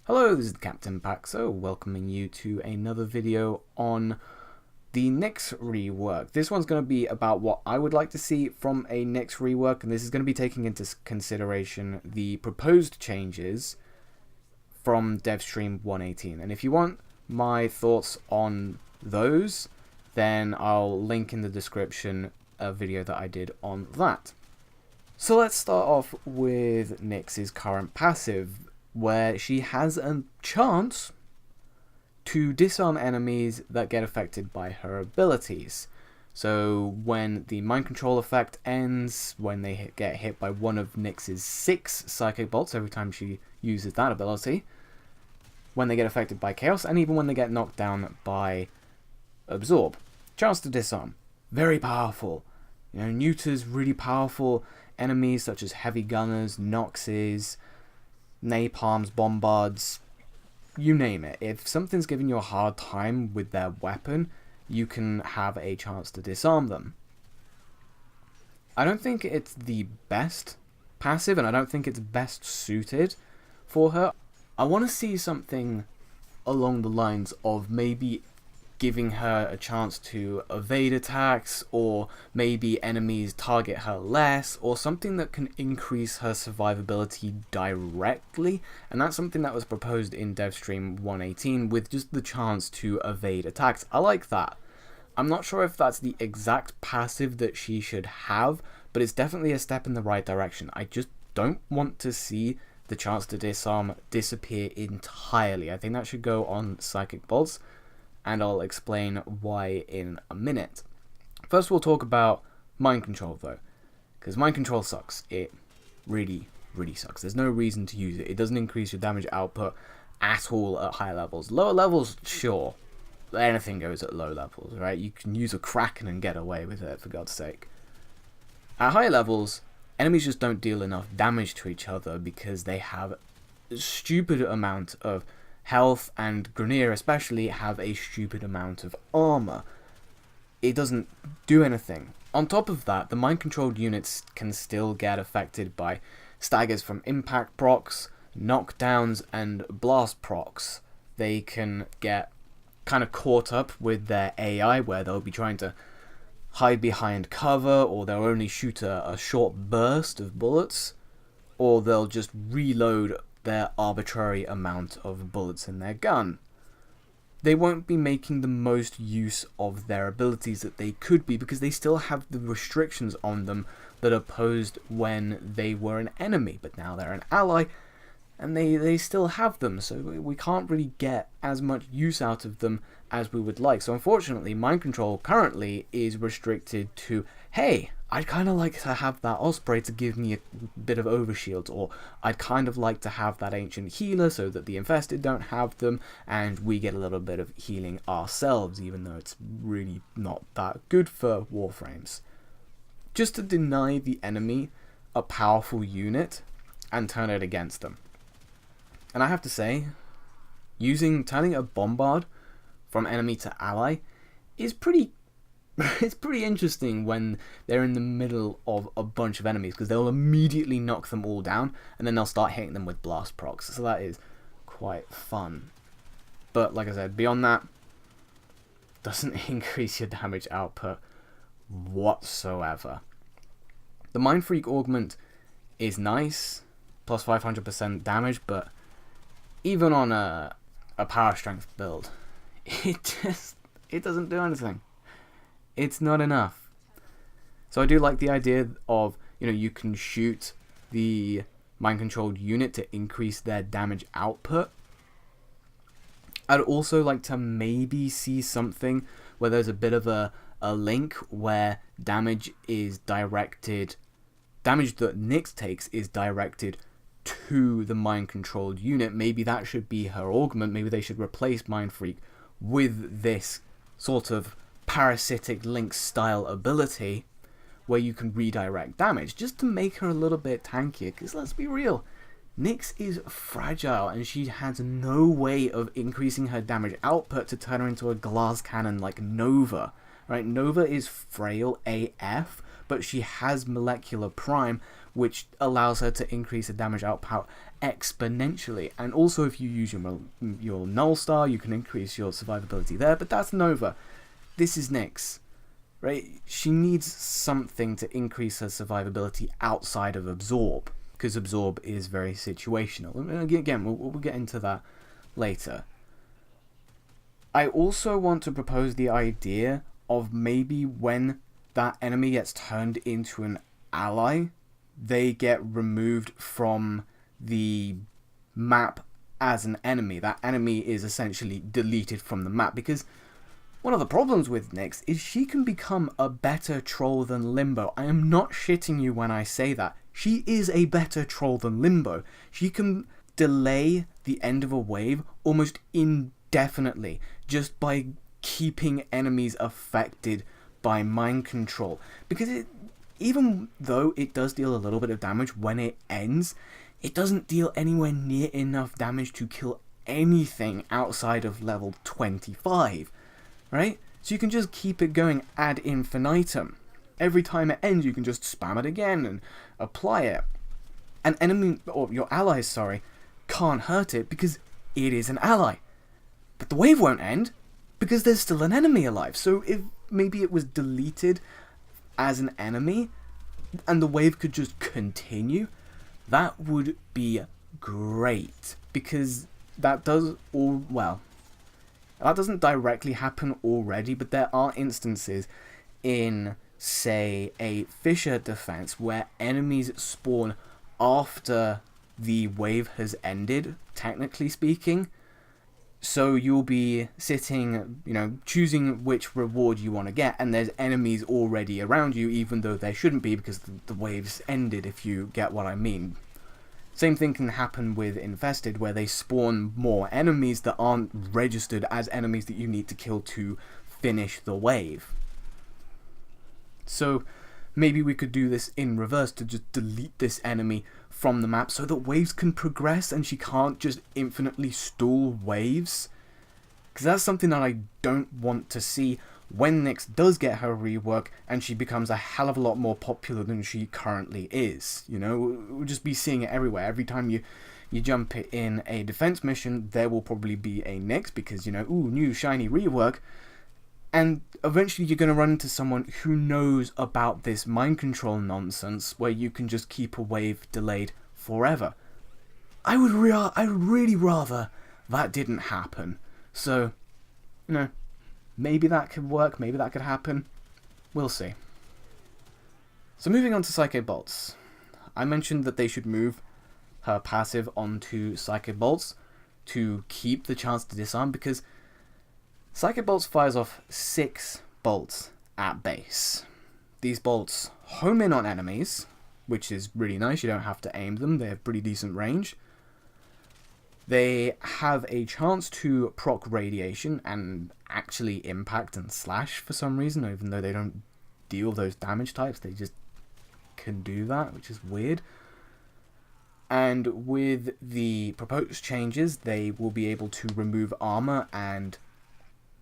Hello, this is Captain Paxo, welcoming you to another video on the Nyx rework. This one's going to be about what I would like to see from a Nyx rework, and this is going to be taking into consideration the proposed changes from DevStream 118. And if you want my thoughts on those, then I'll link in the description a video that I did on that. So let's start off with Nyx's current passive, where she has a chance to disarm enemies that get affected by her abilities. So when the mind control effect ends, when they get hit by one of Nyx's 6 psychic bolts every time she uses that ability, when they get affected by chaos, and even when they get knocked down by absorb. Chance to disarm. Very powerful. You know, neuters really powerful enemies such as heavy gunners, noxes, napalms, bombards, you name it. If something's giving you a hard time with their weapon, you can have a chance to disarm them. I don't think it's the best passive, and I don't think it's best suited for her. I want to see something along the lines of maybe giving her a chance to evade attacks, or maybe enemies target her less, or something that can increase her survivability directly. And that's something that was proposed in DevStream 118 with just the chance to evade attacks. I like that. I'm not sure if that's the exact passive that she should have, but it's definitely a step in the right direction. I just don't want to see the chance to disarm disappear entirely. I think that should go on psychic bolts, and I'll explain why in a minute. First we'll talk about mind control though, because mind control sucks. It really, really sucks. There's no reason to use it. It doesn't increase your damage output at all at higher levels. Lower levels, sure. Anything goes at low levels, right? You can use a Kraken and get away with it, for God's sake. At higher levels, enemies just don't deal enough damage to each other because they have a stupid amount of health, and Grineer especially have a stupid amount of armor. It doesn't do anything. On top of that, the mind-controlled units can still get affected by staggers from impact procs, knockdowns, and blast procs. They can get kind of caught up with their AI, where they'll be trying to hide behind cover, or they'll only shoot a short burst of bullets, or they'll just reload their arbitrary amount of bullets in their gun. They won't be making the most use of their abilities that they could be, because they still have the restrictions on them that are posed when they were an enemy, but now they're an ally, and they still have them, so we can't really get as much use out of them as we would like. So unfortunately, mind control currently is restricted to, hey, I'd kind of like to have that Osprey to give me a bit of overshield, or I'd kind of like to have that ancient healer so that the infested don't have them, and we get a little bit of healing ourselves, even though it's really not that good for Warframes. Just to deny the enemy a powerful unit and turn it against them. And I have to say, turning a bombard from enemy to ally is pretty it's pretty interesting when they're in the middle of a bunch of enemies, because they'll immediately knock them all down and then they'll start hitting them with blast procs. So that is quite fun. But like I said, beyond that, doesn't increase your damage output whatsoever. The Mind Freak augment is nice, plus 500% damage, but even on a power strength build, it doesn't do anything. It's not enough. So I do like the idea of, you can shoot the mind-controlled unit to increase their damage output. I'd also like to maybe see something where there's a bit of a link where damage that Nyx takes is directed to the mind-controlled unit. Maybe that should be her augment. Maybe they should replace Mind Freak with this sort of parasitic link style ability where you can redirect damage, just to make her a little bit tankier, because let's be real, Nyx is fragile and she has no way of increasing her damage output to turn her into a glass cannon like Nova. Right? Nova is frail AF, but she has molecular prime, which allows her to increase the damage output exponentially. And also if you use your Null Star, you can increase your survivability there, but that's Nova. This is Nyx, right? She needs something to increase her survivability outside of Absorb, because Absorb is very situational. And again, we'll get into that later. I also want to propose the idea of maybe when that enemy gets turned into an ally, they get removed from the map as an enemy. That enemy is essentially deleted from the map, because one of the problems with Nyx is she can become a better troll than Limbo. I am not shitting you when I say that. She is a better troll than Limbo. She can delay the end of a wave almost indefinitely just by keeping enemies affected by mind control. Because even though it does deal a little bit of damage when it ends, it doesn't deal anywhere near enough damage to kill anything outside of level 25. Right? So you can just keep it going ad infinitum. Every time it ends, you can just spam it again and apply it. An enemy, or your allies, sorry, can't hurt it because it is an ally. But the wave won't end because there's still an enemy alive. So if maybe it was deleted as an enemy and the wave could just continue, that would be great, because that does all, well, that doesn't directly happen already, but there are instances in, say, a Fissure defense where enemies spawn after the wave has ended, technically speaking. So you'll be sitting, choosing which reward you want to get, and there's enemies already around you, even though there shouldn't be because the wave's ended, if you get what I mean. Same thing can happen with Infested, where they spawn more enemies that aren't registered as enemies that you need to kill to finish the wave. So maybe we could do this in reverse, to just delete this enemy from the map so that waves can progress and she can't just infinitely stall waves. Because that's something that I don't want to see when Nyx does get her rework and she becomes a hell of a lot more popular than she currently is. We'll just be seeing it everywhere. Every time you jump in a defense mission, there will probably be a Nyx because, ooh, new shiny rework. And eventually you're going to run into someone who knows about this mind control nonsense where you can just keep a wave delayed forever. I would really rather that didn't happen. So, maybe that could work, maybe that could happen. We'll see. So moving on to Psychic Bolts. I mentioned that they should move her passive onto Psychic Bolts to keep the chance to disarm, because Psychic Bolts fires off 6 bolts at base. These bolts home in on enemies, which is really nice. You don't have to aim them. They have pretty decent range. They have a chance to proc radiation and actually impact and slash for some reason, even though they don't deal those damage types. They just can do that, which is weird. And with the proposed changes, they will be able to remove armor and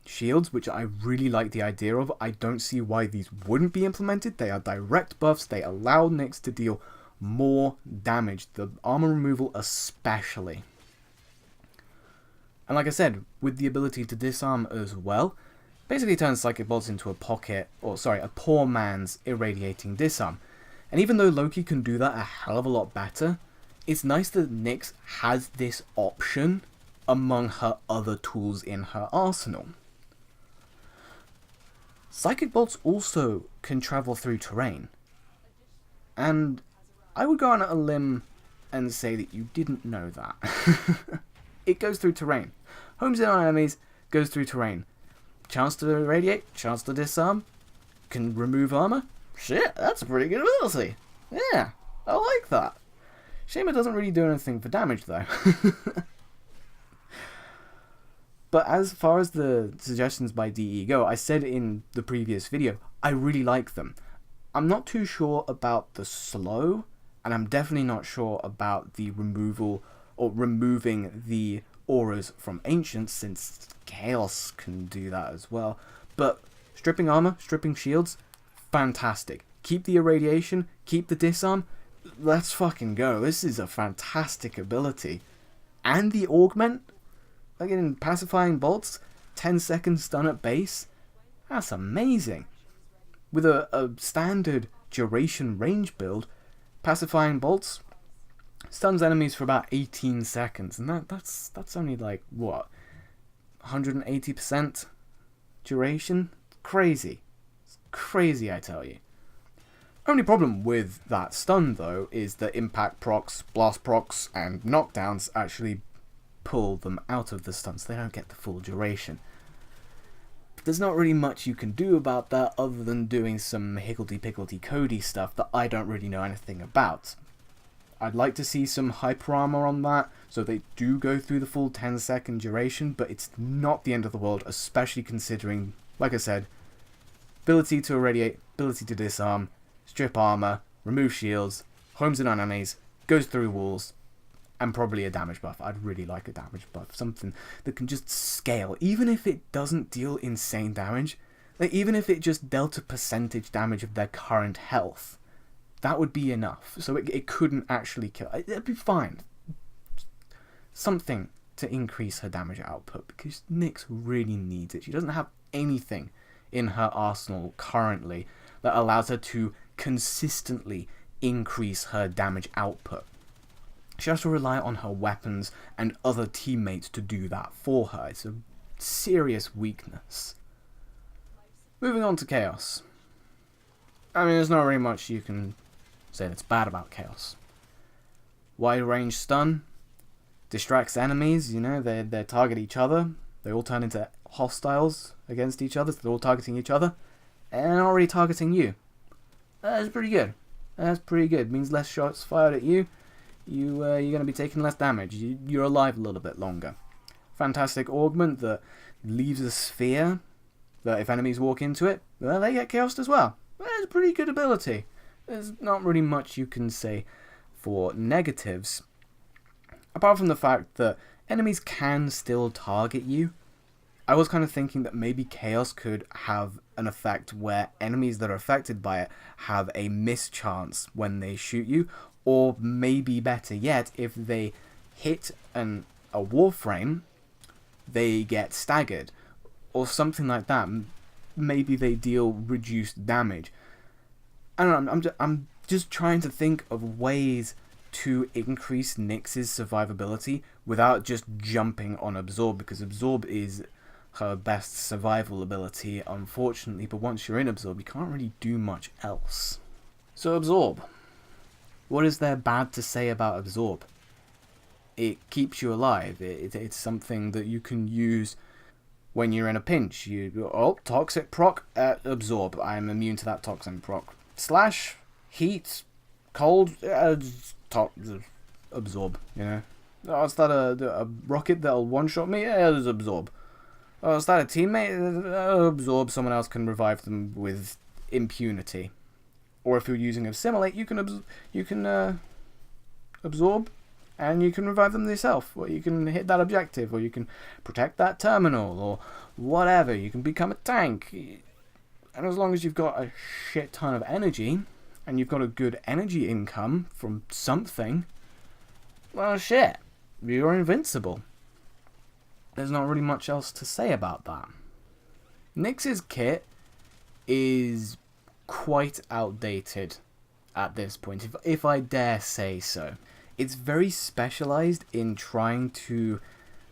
shields, which I really like the idea of. I don't see why these wouldn't be implemented. They are direct buffs. They allow Nyx to deal more damage, the armor removal especially. And like I said, with the ability to disarm as well, basically turns Psychic Bolts into a poor man's irradiating disarm. And even though Loki can do that a hell of a lot better, it's nice that Nyx has this option among her other tools in her arsenal. Psychic Bolts also can travel through terrain. And I would go on a limb and say that you didn't know that. It goes through terrain. Homes in on enemies, goes through terrain. Chance to irradiate, chance to disarm, can remove armor. Shit, that's a pretty good ability. Yeah, I like that. Shame it doesn't really do anything for damage though. But as far as the suggestions by DE go, I said in the previous video, I really like them. I'm not too sure about the slow, and I'm definitely not sure about the removal or removing the auras from Ancients, since Chaos can do that as well. But stripping armor, stripping shields, fantastic. Keep the irradiation, keep the disarm, let's fucking go. This is a fantastic ability. And the augment, again, pacifying bolts, 10-second stun at base. That's amazing. With a standard duration range build, pacifying bolts stuns enemies for about 18 seconds, and that's only like what, 180% duration? Crazy. It's crazy, I tell you. Only problem with that stun though is that impact procs, blast procs, and knockdowns actually pull them out of the stun, so they don't get the full duration. But there's not really much you can do about that other than doing some higgledy-piggledy-cody stuff that I don't really know anything about. I'd like to see some hyper armor on that, so they do go through the full 10-second duration, but it's not the end of the world, especially considering, like I said, ability to irradiate, ability to disarm, strip armor, remove shields, homes in on enemies, goes through walls, and probably a damage buff. I'd really like a damage buff, something that can just scale, even if it doesn't deal insane damage, like even if it just dealt a percentage damage of their current health. That would be enough. So it couldn't actually kill. It'd be fine. Something to increase her damage output, because Nyx really needs it. She doesn't have anything in her arsenal currently that allows her to consistently increase her damage output. She has to rely on her weapons and other teammates to do that for her. It's a serious weakness. Moving on to Chaos. I mean, there's not really much you can say that's bad about Chaos. Wide range stun distracts enemies, you know, they target each other, they all turn into hostiles against each other, so they're all targeting each other, and already targeting you. That's pretty good. That's pretty good. It means less shots fired at you. You're going to be taking less damage. You're alive a little bit longer. Fantastic augment that leaves a sphere that if enemies walk into it, well, they get chaosed as well. That's a pretty good ability. There's not really much you can say for negatives, apart from the fact that enemies can still target you. I was kind of thinking that maybe Chaos could have an effect where enemies that are affected by it have a miss chance when they shoot you, or maybe better yet, if they hit a Warframe, they get staggered, or something like that. Maybe they deal reduced damage. I don't know, I'm just trying to think of ways to increase Nyx's survivability without just jumping on Absorb, because Absorb is her best survival ability, unfortunately, but once you're in Absorb, you can't really do much else. So Absorb. What is there bad to say about Absorb? It keeps you alive. It's something that you can use when you're in a pinch. Toxic proc, Absorb. I'm immune to that toxin proc. Slash, heat, cold, Absorb, you know. Oh, is that a rocket that'll one-shot me? Yeah, it's Absorb. Oh, is that a teammate? Absorb. Someone else can revive them with impunity. Or if you're using Assimilate, you can absorb, and you can revive them yourself. Or you can hit that objective, or you can protect that terminal, or whatever. You can become a tank. And as long as you've got a shit ton of energy, and you've got a good energy income from something, well, shit, you're invincible. There's not really much else to say about that. Nyx's kit is quite outdated at this point, if I dare say so. It's very specialized in trying to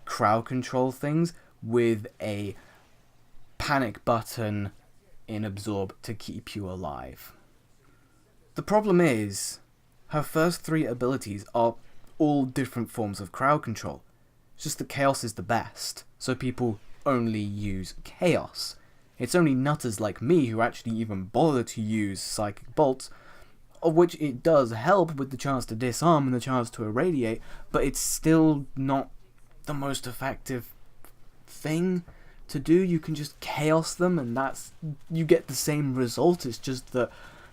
crowd control things with a panic button in Absorb to keep you alive. The problem is, her first 3 abilities are all different forms of crowd control. It's just that Chaos is the best, so people only use Chaos. It's only nutters like me who actually even bother to use Psychic Bolts, of which it does help with the chance to disarm and the chance to irradiate, but it's still not the most effective thing to do. You can just Chaos them and you get the same result. It's just that,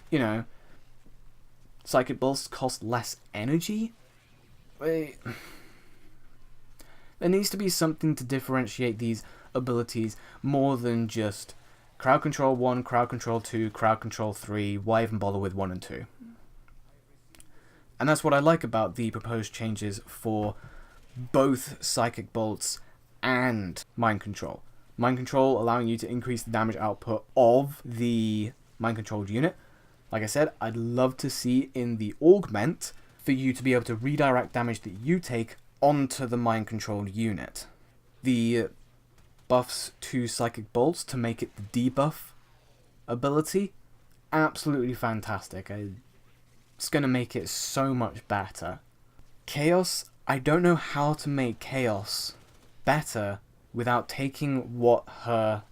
you know, Psychic Bolts cost less energy. There needs to be something to differentiate these abilities more than just Crowd Control 1, Crowd Control 2, Crowd Control 3, why even bother with 1 and 2? And that's what I like about the proposed changes for both Psychic Bolts and Mind Control. Mind Control allowing you to increase the damage output of the mind controlled unit. Like I said, I'd love to see in the augment for you to be able to redirect damage that you take onto the mind controlled unit. The buffs to Psychic Bolts to make it the debuff ability, absolutely fantastic. It's going to make it so much better. Chaos, I don't know how to make Chaos better without taking what her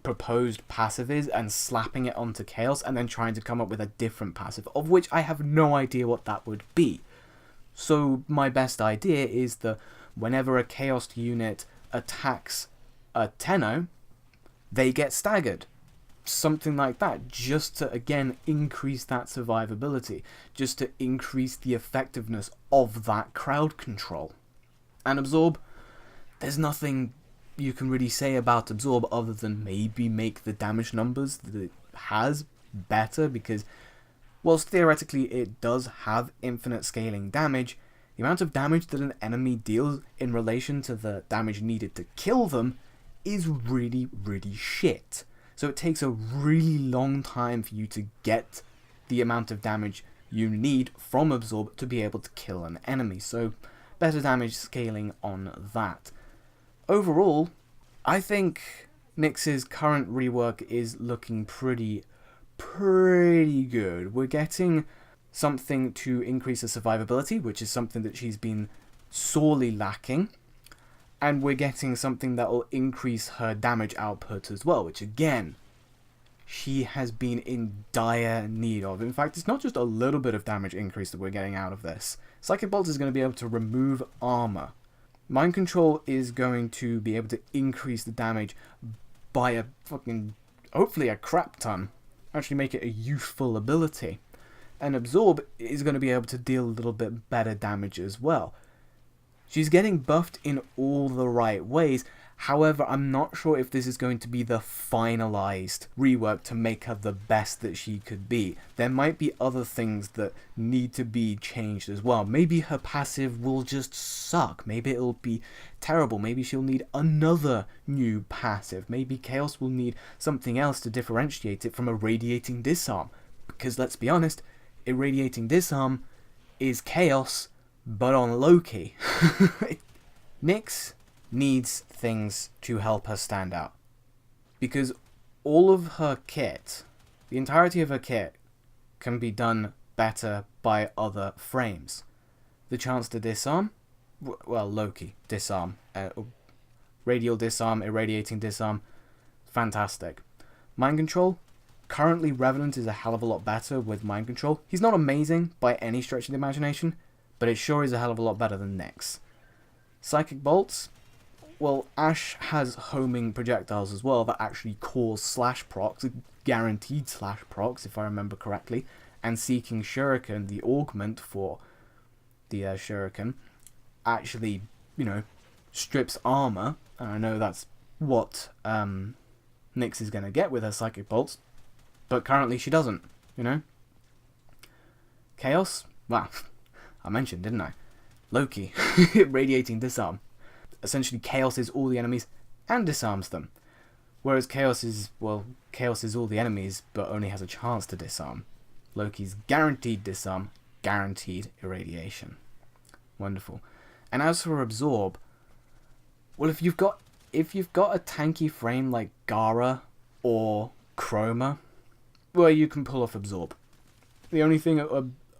proposed passive is and slapping it onto Chaos and then trying to come up with a different passive, of which I have no idea what that would be. So my best idea is that whenever a Chaos unit attacks a Tenno, they get staggered. Something like that, just to again increase that survivability, just to increase the effectiveness of that crowd control. And Absorb, there's nothing you can really say about Absorb other than maybe make the damage numbers that it has better, because whilst theoretically it does have infinite scaling damage, the amount of damage that an enemy deals in relation to the damage needed to kill them is really, really shit. So it takes a really long time for you to get the amount of damage you need from Absorb to be able to kill an enemy. So better damage scaling on that. Overall, I think Nyx's current rework is looking pretty good. We're getting something to increase her survivability, which is something that she's been sorely lacking. And we're getting something that will increase her damage output as well, which again, she has been in dire need of. In fact, it's not just a little bit of damage increase that we're getting out of this. Psychic Bolt is going to be able to remove armor. Mind Control is going to be able to increase the damage by a fucking, hopefully a crap ton. Actually make it a useful ability. And Absorb is going to be able to deal a little bit better damage as well. She's getting buffed in all the right ways. However, I'm not sure if this is going to be the finalized rework to make her the best that she could be. There might be other things that need to be changed as well. Maybe her passive will just suck. Maybe it'll be terrible. Maybe she'll need another new passive. Maybe Chaos will need something else to differentiate it from Irradiating Disarm. Because let's be honest, Irradiating Disarm is Chaos, but on Loki. Nyx needs things to help her stand out. Because all of her kit, the entirety of her kit, can be done better by other frames. The chance to disarm, well, Loki, disarm, radial disarm, irradiating disarm, fantastic. Mind control, currently Revenant is a hell of a lot better with mind control. He's not amazing by any stretch of the imagination, but it sure is a hell of a lot better than Nyx. Psychic Bolts, well, Ashe has homing projectiles as well that actually cause slash procs, guaranteed slash procs if I remember correctly, and Seeking Shuriken, the augment for the Shuriken, actually, you know, strips armor, and I know that's what Nyx is going to get with her Psychic Bolts, but currently she doesn't, you know. Chaos, well, I mentioned, didn't I? Loki, Radiating Disarm. Essentially, Chaos is all the enemies and disarms them. Whereas Chaos is, well, Chaos is all the enemies, but only has a chance to disarm. Loki's guaranteed disarm, guaranteed irradiation. Wonderful. And as for Absorb, well, if you've got a tanky frame like Gara or Chroma, well, you can pull off Absorb. The only thing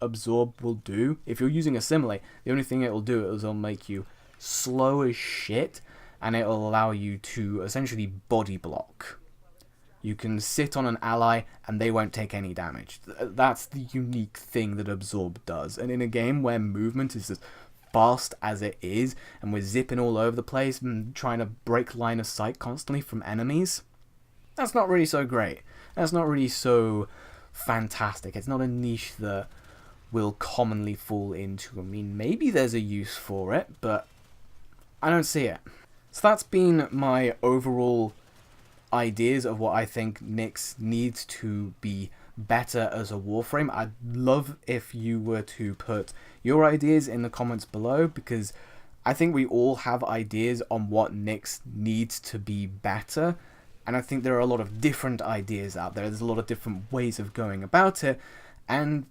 Absorb will do, if you're using Assimilate, the only thing it will do is it'll make you slow as shit, and it'll allow you to essentially body block. You can sit on an ally and they won't take any damage. That's the unique thing that Absorb does. And in a game where movement is as fast as it is, and we're zipping all over the place and trying to break line of sight constantly from enemies, that's not really so great. That's not really so fantastic. It's not a niche that will commonly fall into. I mean, maybe there's a use for it, but I don't see it. So that's been my overall ideas of what I think Nyx needs to be better as a Warframe. I'd love if you were to put your ideas in the comments below, because I think we all have ideas on what Nyx needs to be better, and I think there are a lot of different ideas out there. There's a lot of different ways of going about it, and,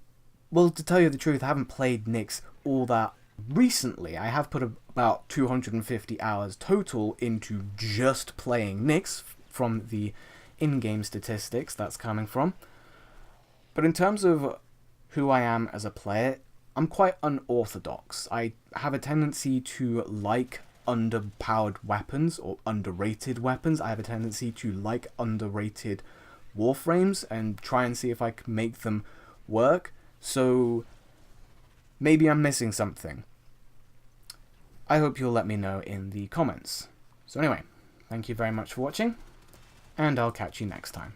well, to tell you the truth, I haven't played Nyx all that recently. I have put about 250 hours total into just playing Nyx from the in-game statistics that's coming from. But in terms of who I am as a player, I'm quite unorthodox. I have a tendency to like underpowered weapons or underrated weapons. I have a tendency to like underrated Warframes and try and see if I can make them work. So maybe I'm missing something. I hope you'll let me know in the comments. So anyway, thank you very much for watching, and I'll catch you next time.